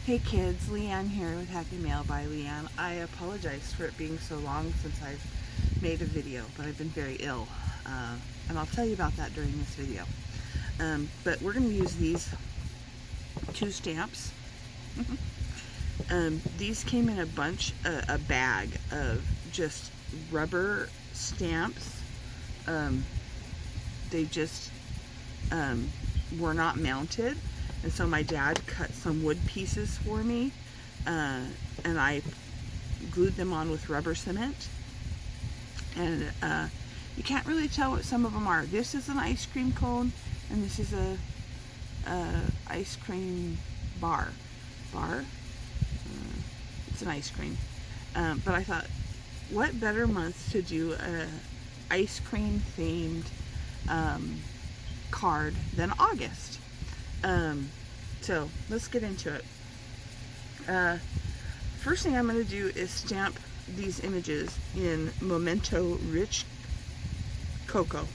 Hey kids, LeAnne here with Happy Mail by LeAnne. I apologize for it being so long since I've made a video, but I've been very ill. And I'll tell you about that during this video. But we're going to use these two stamps. These came in a bunch, a bag of just rubber stamps. They just were not mounted. And so my dad cut some wood pieces for me, and I glued them on with rubber cement. And you can't really tell what some of them are. This is an ice cream cone, and this is a ice cream bar. It's an ice cream. But I thought, what better month to do a ice cream themed card than August? So let's get into it. First thing I'm going to do is stamp these images in Memento Rich Cocoa.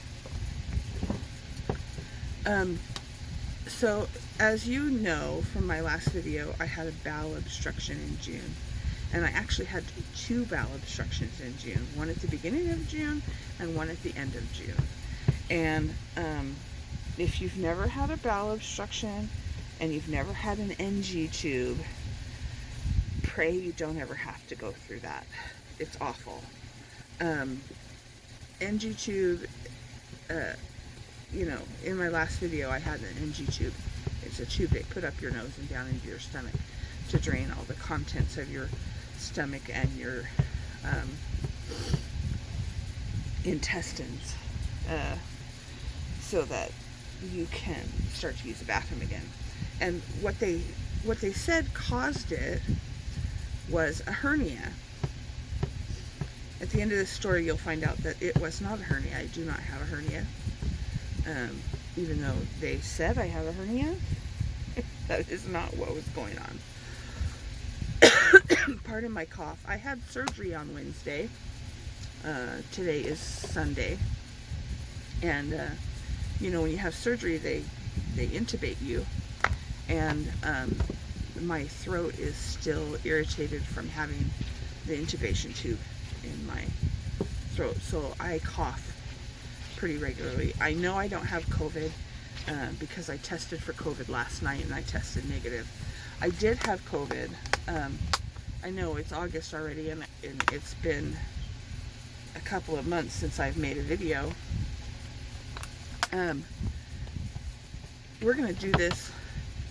So as you know from my last video, I had a bowel obstruction in June. And I actually had two bowel obstructions in June. One at the beginning of June and one at the end of June. And if you've never had a bowel obstruction and you've never had an NG tube, pray you don't ever have to go through that. It's awful. NG tube, you know, in my last video I had an NG tube. It's a tube they put up your nose and down into your stomach to drain all the contents of your stomach and your intestines, so that you can start to use the bathroom again. And what they said caused it was a hernia. At the end of this story, you'll find out that it was not a hernia. I do not have a hernia. Even though they said I have a hernia, that is not what was going on. Pardon my cough. I had surgery on Wednesday. Today is Sunday. And, you know, when you have surgery, they intubate you. And my throat is still irritated from having the intubation tube in my throat. So I cough pretty regularly. I know I don't have COVID because I tested for COVID last night and I tested negative. I did have COVID. I know it's August already, and it's been a couple of months since I've made a video. We're going to do this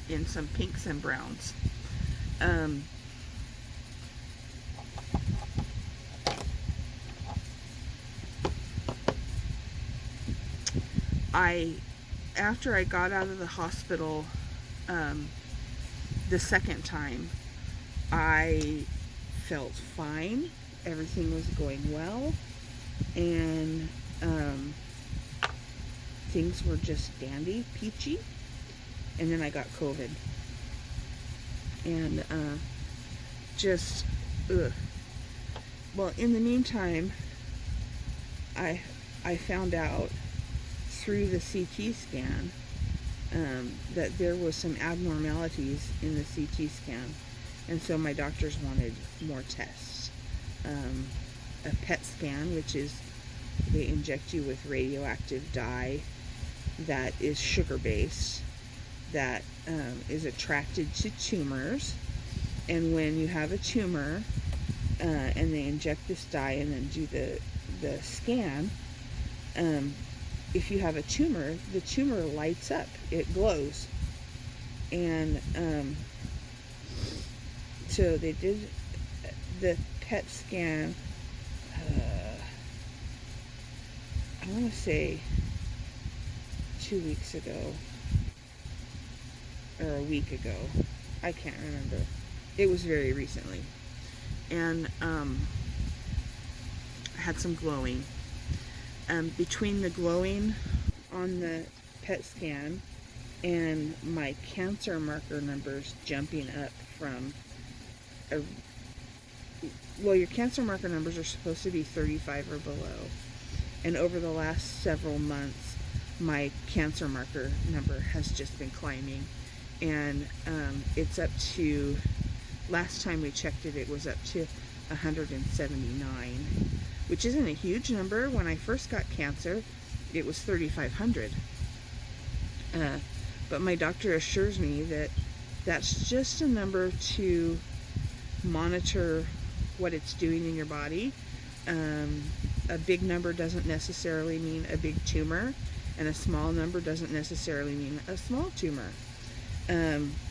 in some pinks and browns. After I got out of the hospital the second time, I felt fine. Everything was going well, and things were just dandy, peachy. And then I got COVID, and well, in the meantime, I found out through the CT scan that there was some abnormalities in the CT scan, and so my doctors wanted more tests. A PET scan, which is they inject you with radioactive dye that is sugar-based, that is attracted to tumors. And when you have a tumor and they inject this dye and then do the scan, if you have a tumor, the tumor lights up, it glows. And so they did the PET scan, I want to say 2 weeks ago, or a week ago. I can't remember. It was very recently. And I had some glowing. Between the glowing on the PET scan and my cancer marker numbers jumping up from well, your cancer marker numbers are supposed to be 35 or below. And over the last several months, my cancer marker number has just been climbing. and it's up to, last time we checked it, it was up to 179, which isn't a huge number. When I first got cancer, it was 3,500. But my doctor assures me that that's just a number to monitor what it's doing in your body. A big number doesn't necessarily mean a big tumor, and a small number doesn't necessarily mean a small tumor.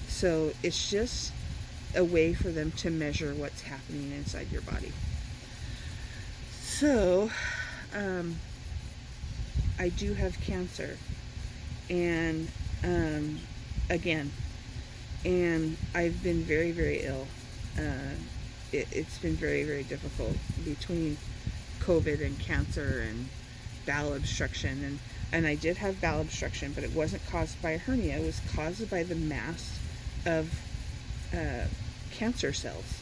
So it's just a way for them to measure what's happening inside your body. So I do have cancer, and again, and I've been very, very ill. It's been very, very difficult between COVID and cancer and bowel obstruction, and I did have bowel obstruction, but it wasn't caused by a hernia. It was caused by the mass of cancer cells.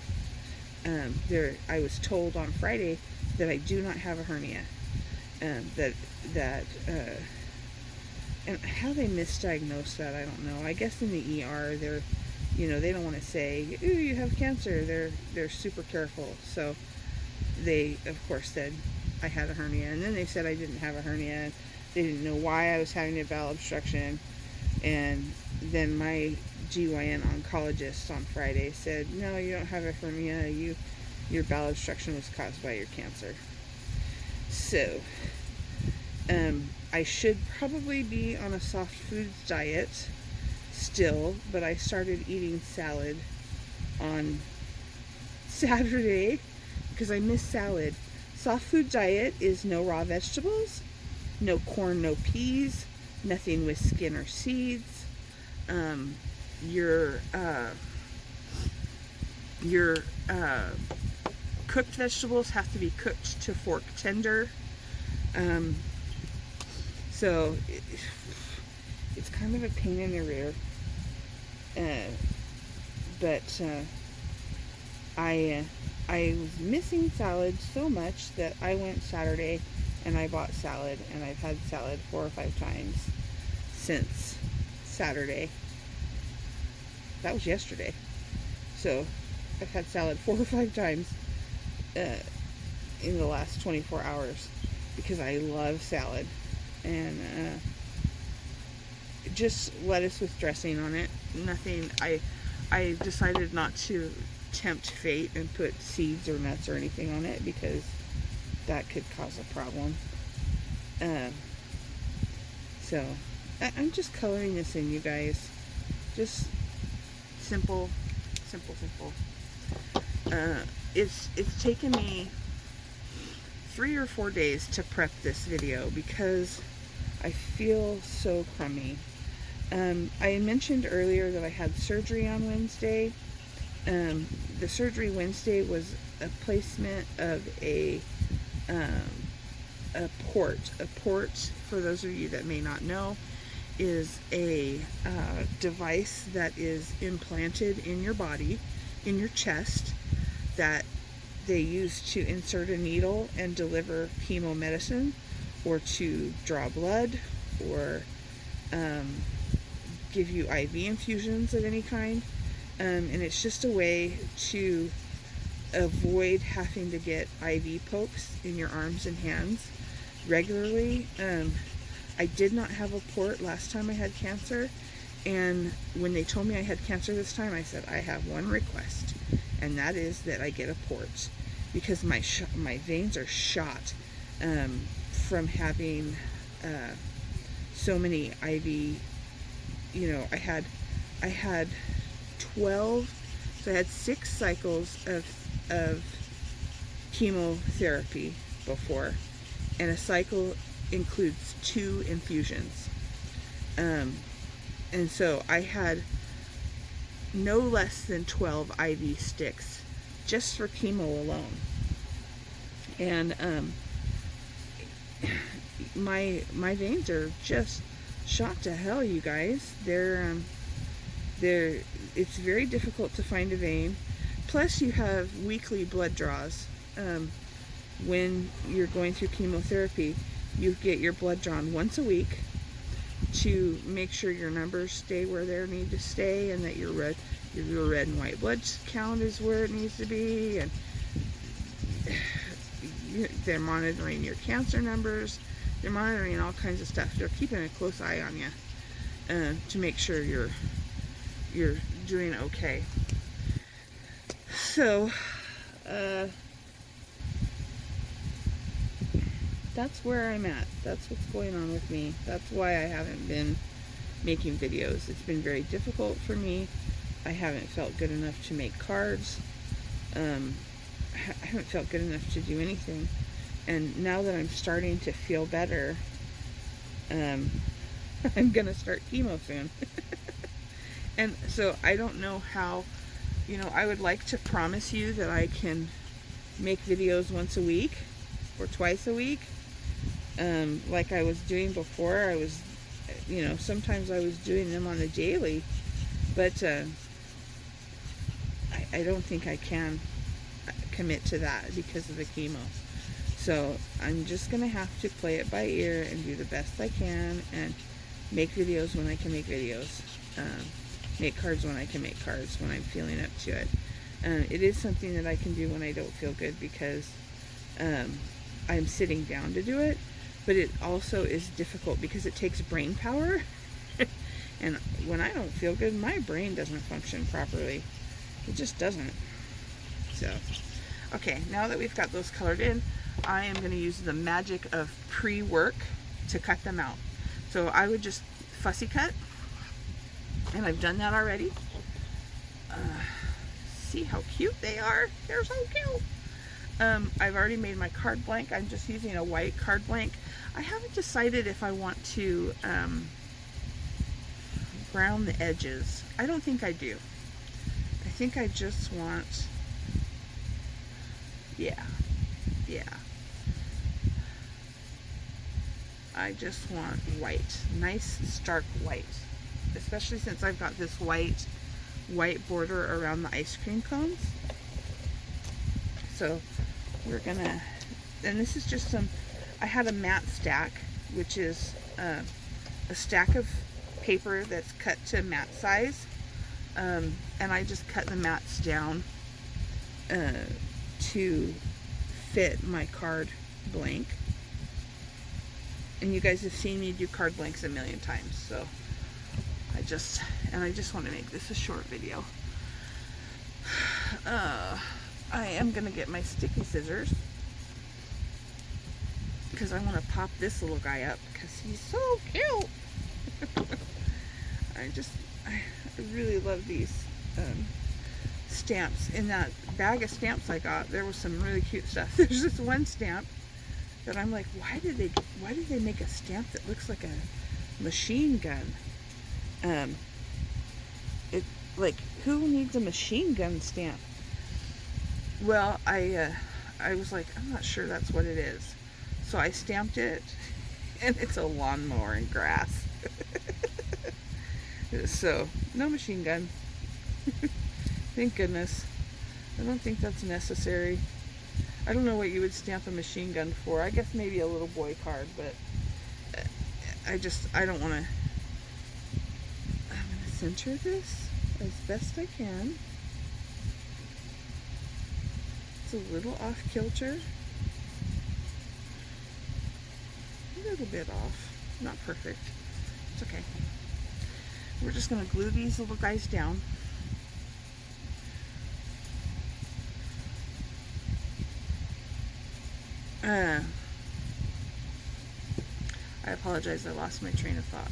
I was told on Friday that I do not have a hernia, and how they misdiagnosed that, I don't know. I guess in the ER, they're, they don't want to say, ooh, you have cancer. They're super careful. So they, of course, said I had a hernia, and then they said I didn't have a hernia. They didn't know why I was having a bowel obstruction. And then my GYN oncologist on Friday said, no, you don't have a hernia. Your bowel obstruction was caused by your cancer. So, I should probably be on a soft foods diet still, but I started eating salad on Saturday because I miss salad. Soft food diet is no raw vegetables, no corn, no peas, nothing with skin or seeds. Your cooked vegetables have to be cooked to fork tender. So it's kind of a pain in the rear. But I was missing salad so much that I went Saturday and I bought salad, and I've had salad 4 or 5 times since Saturday. That was yesterday. So I've had salad 4 or 5 times in the last 24 hours because I love salad. And just lettuce with dressing on it. Nothing. I decided not to tempt fate and put seeds or nuts or anything on it because that could cause a problem. So I'm just coloring this in, you guys. Just simple. It's taken me 3 or 4 days to prep this video because I feel so crummy. I mentioned earlier that I had surgery on Wednesday. The surgery Wednesday was a placement of a port. A port, for those of you that may not know, is a device that is implanted in your body, in your chest, that they use to insert a needle and deliver chemo medicine, or to draw blood, or give you IV infusions of any kind. And it's just a way to avoid having to get IV pokes in your arms and hands regularly. I did not have a port last time I had cancer, and when they told me I had cancer this time, I said I have one request, and that is that I get a port, because my veins are shot from having so many IV. I had 12, so I had 6 cycles of chemotherapy before, and a cycle includes 2 infusions. And so I had no less than 12 IV sticks just for chemo alone. And my veins are just shot to hell, you guys. It's very difficult to find a vein. Plus you have weekly blood draws. When you're going through chemotherapy, you get your blood drawn once a week, to make sure your numbers stay where they need to stay, and that your red and white blood count is where it needs to be, and they're monitoring your cancer numbers. They're monitoring all kinds of stuff. They're keeping a close eye on you to make sure you're doing okay. So that's where I'm at. That's what's going on with me. That's why I haven't been making videos. It's been very difficult for me. I haven't felt good enough to make cards. I haven't felt good enough to do anything. And now that I'm starting to feel better, I'm gonna start chemo soon. And so I don't know how, I would like to promise you that I can make videos once a week or twice a week, like I was doing before. I was, sometimes I was doing them on a daily, but I don't think I can commit to that because of the chemo. So I'm just gonna have to play it by ear and do the best I can, and make videos when I can make videos, make cards when I can make cards, when I'm feeling up to it. It is something that I can do when I don't feel good, because I'm sitting down to do it, but it also is difficult because it takes brain power. And when I don't feel good, my brain doesn't function properly. It just doesn't. So, okay, now that we've got those colored in, I am going to use the magic of pre-work to cut them out. So I would just fussy cut, and I've done that already. See how cute they are? They're so cute. I've already made my card blank. I'm just using a white card blank. I haven't decided if I want to brown the edges. I don't think I do. I think I just want, yeah. I just want white, nice stark white, especially since I've got this white border around the ice cream cones. So we're gonna, and this is just I had a mat stack, which is a stack of paper that's cut to mat size, and I just cut the mats down to fit my card blank. And you guys have seen me do card blanks a million times, so I just want to make this a short video. I am gonna get my sticky scissors because I want to pop this little guy up because he's so cute. I really love these stamps. In that bag of stamps I got, there was some really cute stuff. There's this one stamp that I'm like, why did they make a stamp that looks like a machine gun? Like, who needs a machine gun stamp? Well, I was like, I'm not sure that's what it is. So I stamped it, and it's a lawnmower and grass. So, no machine gun. Thank goodness. I don't think that's necessary. I don't know what you would stamp a machine gun for. I guess maybe a little boy card, but I don't want to. I'm going to center this as best I can. It's a little off kilter. A little bit off. Not perfect. It's okay. We're just going to glue these little guys down. I apologize, I lost my train of thought.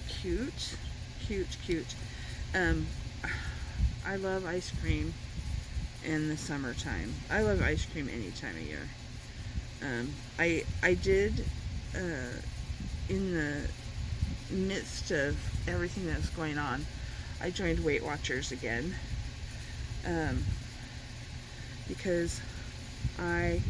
Cute, cute, cute. I love ice cream in the summertime. I love ice cream any time of year. I did, in the midst of everything that was going on, I joined Weight Watchers again, because I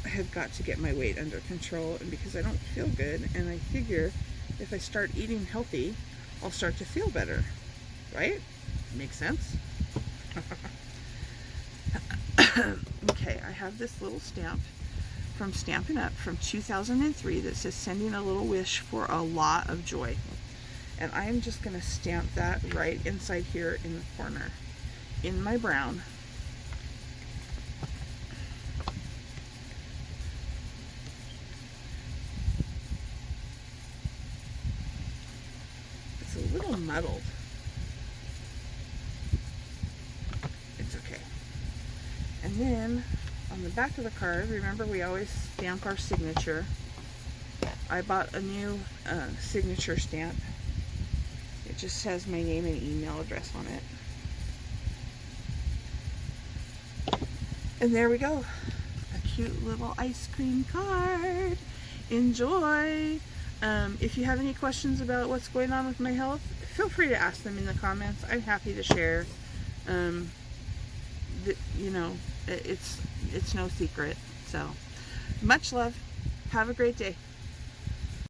have got to get my weight under control, and because I don't feel good, and I figure if I start eating healthy, I'll start to feel better, right? Makes sense? Okay, I have this little stamp from Stampin' Up! From 2003 that says sending a little wish for a lot of joy. And I am just going to stamp that right inside here in the corner in my brown. It's a little muddled. It's okay. And then on the back of the card, remember we always stamp our signature. I bought a new signature stamp. It just has my name and email address on it. And there we go. A cute little ice cream card. Enjoy! If you have any questions about what's going on with my health, feel free to ask them in the comments. I'm happy to share. You know, it's no secret. So, much love. Have a great day.